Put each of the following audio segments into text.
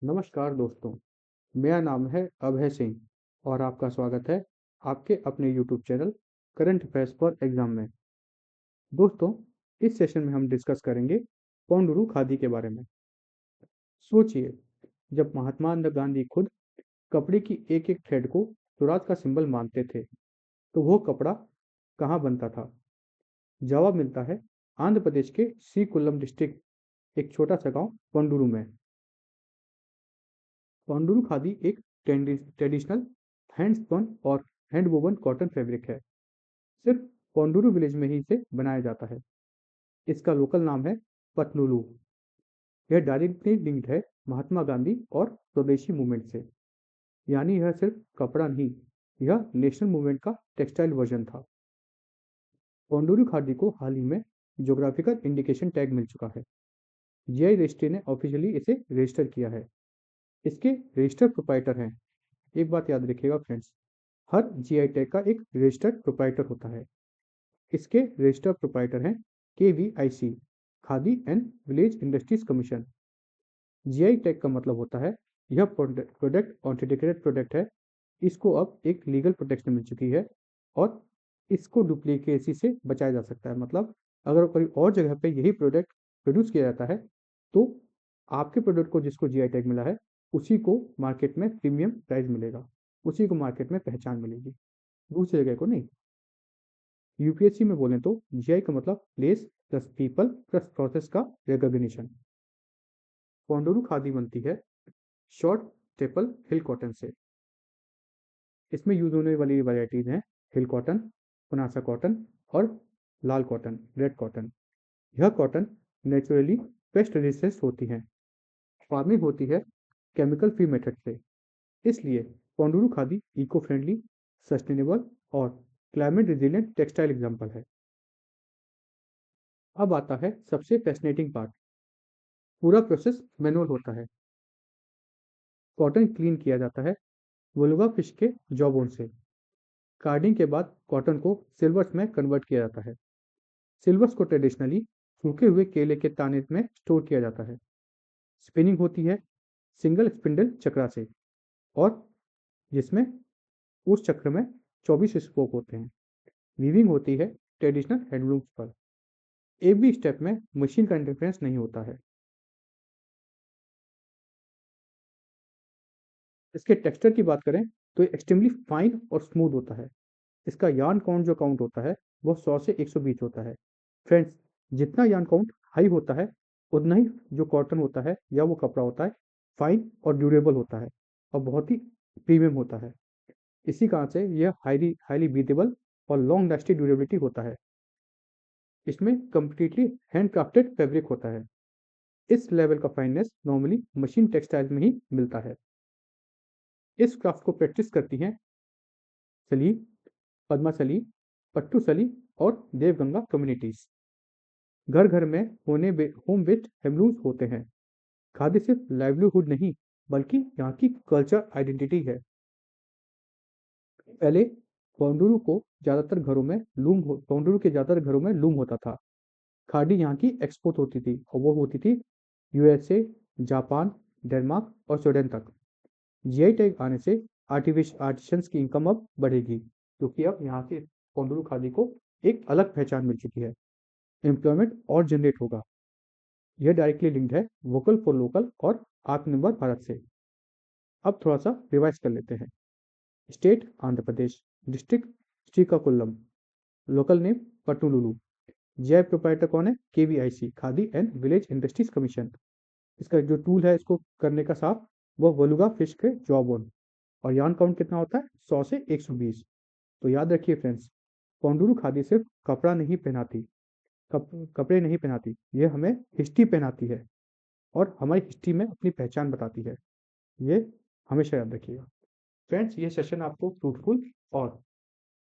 नमस्कार दोस्तों, मेरा नाम है अभय सिंह और आपका स्वागत है आपके अपने YouTube channel current affairs for exam में। दोस्तों, इस सेशन में हम डिस्कस करेंगे पौंडुरू खादी के बारे में। सोचिए, जब महात्मा गांधी खुद कपड़े की एक-एक थ्रेड को स्वराज का सिंबल मानते थे, तो वो कपड़ा कहाँ बनता था? जवाब मिलता है आंध्र प्रदेश के श्रीकुलम डिस्ट्रिक्ट एक छोटा सा गांव पौंडुरू में। पौंडुरू खादी एक ट्रेडिशनल हैंड स्पन और हैंड वोवन कॉटन फैब्रिक है। सिर्फ पौंडुरू विलेज में ही इसे बनाया जाता है। इसका लोकल नाम है पतलुलू। यह डायरेक्टली लिंक्ड है महात्मा गांधी और स्वदेशी मूवमेंट से। यानी यह सिर्फ कपड़ा नहीं, यह नेशनल मूवमेंट का टेक्सटाइल वर्जन था। पौंडुरू खादी को हाल ही में ज्योग्राफिकल इंडिकेशन टैग मिल चुका है। जीआई रजिस्ट्री ने ऑफिशियली इसे रजिस्टर किया है। इसके रजिस्टर्ड प्रोप्राइटर हैं। एक बात याद रखिएगा फ्रेंड्स, हर जीआई टैग का एक रजिस्टर्ड प्रोप्राइटर होता है। इसके रजिस्टर्ड प्रोप्राइटर हैं KVIC, Khadi and village industries commission. GI tag का मतलब होता है यह प्रोडक्ट ऑथेंटिकेटेड प्रोडक्ट है। इसको अब एक लीगल प्रोटेक्शन मिल चुकी है और इसको डुप्लीकेसी से बचाया जा सकता है। मतलब अगर कोई और जगह पे यही प्रोडक्ट प्रोड्यूस किया जाता है तो आपके प्रोडक्ट को जिसको जीआई टैग मिला है उसी को मार्केट में प्रीमियम प्राइस मिलेगा, उसी को मार्केट में पहचान मिलेगी, दूसरी जगह को नहीं। यूपीएससी में बोलें तो जीआई का मतलब place plus people plus process का रिकॉग्निशन। पौंडुरू खादी बनती है शॉर्ट स्टेपल हिल कॉटन से। इसमें यूज होने वाली वैरायटीज हैं हिल कॉटन, पुनासा कॉटन और लाल कॉटन, रेड कॉटन। यह कॉटन नेचुरली पेस्ट रेजिस्टेंस होती हैं। फार्मिंग होती है केमिकल फ्री मेथड से। इसलिए पौंडुरू खादी इको फ्रेंडली, सस्टेनेबल और क्लाइमेट रेजिलिएंट टेक्सटाइल एग्जाम्पल है। अब आता है सबसे फैसिनेटिंग पार्ट। पूरा प्रोसेस मैनुअल होता है। कॉटन क्लीन किया जाता है वुलवा फिश के जॉबोन से। कार्डिंग के बाद कॉटन को सिल्वर्स में कन्वर्ट किया जाता है। सिल्वर्स को ट्रेडिशनली सूखे हुए केले के ताने में स्टोर किया जाता है। स्पिनिंग होती है सिंगल स्पिंडल चक्रा से और जिसमें उस चक्र में 24 स्पोक होते हैं। वीविंग होती है ट्रेडिशनल हैंडलूम्स पर। एक भी स्टेप में मशीन का इंटरफेरेंस नहीं होता है। इसके टेक्सचर की बात करें तो ये एक्सट्रीमली फाइन और स्मूथ होता है। इसका यार्न काउंट जो काउंट होता है वो 100 से 120 होता है। फ्रेंड्स, जितना यार्न काउंट हाई होता है उतना ही जो कॉटन होता है या वो कपड़ा होता है फाइन और ड्यूरेबल होता है और बहुत ही प्रीमियम होता है। इसी कारण से यह हाईली हाईली ब्रीदेबल और लॉन्ग लास्टिंग ड्यूरेबिलिटी होता है। इसमें कम्प्लीटली हैंड क्राफ्टेड फैब्रिक होता है। इस लेवल का फाइननेस नॉर्मली मशीन टेक्सटाइल में ही मिलता है। इस क्राफ्ट को प्रैक्टिस करती हैं सली, पद्मासली, पट्टूसली और देवगंगा कम्युनिटीज। घर घर में होम बेस्ड हेमलूम्स होते हैं। खादी सिर्फ लाइवलीहुड नहीं बल्कि यहाँ की कल्चर आइडेंटिटी है। पहले पौंडुरू के ज़्यादातर घरों में लूम होता था। खादी यहाँ की एक्सपोर्ट होती थी और वो होती थी यूएसए, जापान, डेनमार्क और स्वीडन तक। जीआई टैग आने से आर्टिशंस की इनकम अब बढ़ेगी क्योंकि अब यहाँ के पौंडुरू खादी को एक अलग पहचान मिल चुकी है। एम्प्लॉयमेंट और जनरेट होगा। यह डायरेक्टली लिंक्ड है वोकल फॉर लोकल और आत्मनिर्भर भारत से। अब थोड़ा सा रिवाइज कर लेते हैं। State Andhra Pradesh, district Srikakulam, local name पट्टुलुलू। जीआई प्रोप्राइटर कौन है? KVIC, Khadi and village industries commission. इसका जो टूल है इसको करने का साफ वो वलुगा फिश के जॉब ऑन। और यार्न काउंट कितना होता है? 100 से 120। तो याद रखिए फ्रेंड्स, पौंडुरू खादी सिर्फ कपड़े नहीं पहनाती, ये हमें हिस्ट्री पहनाती है और हमारी हिस्ट्री में अपनी पहचान बताती है। ये हमेशा याद रखिएगा। फ्रेंड्स, ये सेशन आपको फ्रूटफुल और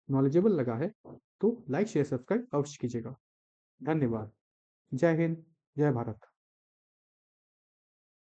नॉलेजेबल लगा है तो लाइक शेयर सब्सक्राइब अवश्य कीजिएगा। धन्यवाद। जय हिंद, जय भारत।